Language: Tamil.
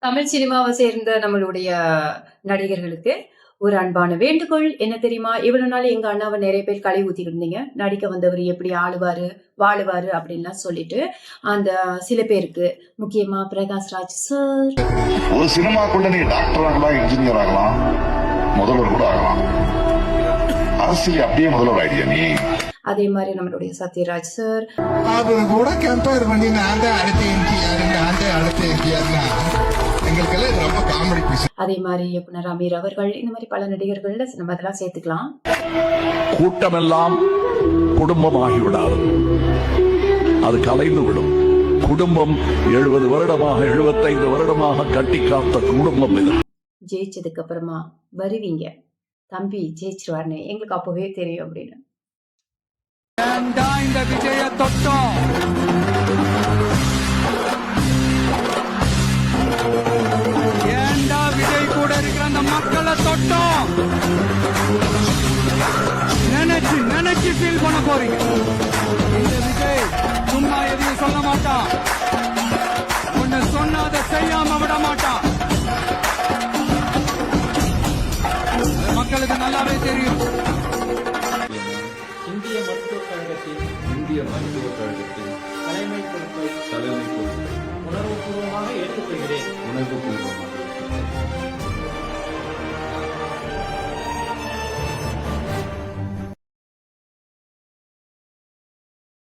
தமிழ் சினிமாவை சேர்ந்த நம்மளுடைய நடிகர்களுக்கு ஒரு அன்பான வேண்டுகோள் என்ன தெரியுமா? இவ்வளவு நாள் எங்க அண்ணாவை நிறைய பேர் களி ஊத்திட்டு இருந்தீங்க. நடிக்க வந்தவர் எப்படி ஆளுவாரு, வாழுவாரு அப்படின்லாம் சொல்லிட்டு அந்த சில பேருக்கு, முக்கியமா பிரகாஷ் ராஜ் சார், ஒரு சினிமாக்குள்ள நீ டாக்டர் ஆகலாம், இன்ஜினியர் ஆகலாம், முதல்வர் கூட ஆகலாம். அரசியல் அப்படியே முதல்வர் ஆயிடியா நீ? அதே மாதிரி நம்மளுடைய சத்யராஜ் சார், அது கூட கம்பேர் பண்ணி நான் தான் அடுத்த எம்ஜிஆர், நான் தான் அடுத்த எம்ஜிஆர்னா எங்களுக்கெல்லாம் ரொம்ப காமெடி பீஸ். அதே மாதிரி இயக்குனர் அமீர் அவர்கள், இந்த மாதிரி பல நடிகர்கள் நம்ம அதெல்லாம் சேர்த்துக்கலாம். கூட்டமெல்லாம் குடும்பமாகிவிடாது, அது கலைந்து விடும். குடும்பம் 70 வருடமாக 75 வருடமாக கட்டி காத்த குடும்பம் இது. ஜெயிச்சதுக்கு அப்புறமா வருவீங்க, தம்பி ஜெயிச்சிருவாருன்னு எங்களுக்கு அப்பவே தெரியும் அப்படின்னு. இந்த விஜய தொட்டம் ஏண்டா விஜய் கூட இருக்கிற அந்த மக்களை தொட்டம் நினைச்சு நினைச்சு ஃபீல் பண்ண போறீங்க. இந்த விஜய் சும்மா எதையும் சொல்ல மாட்டான், ஒன்னு சொன்ன அதை செய்யாம விட மாட்டான். மக்களுக்கு நல்லாவே தெரியும். இந்திய மருத்துவக் கழகத்தின் தலைமை பொறுப்பை உணர்வுபூர்வமாக ஏற்றுக்கொள்கிறேன்.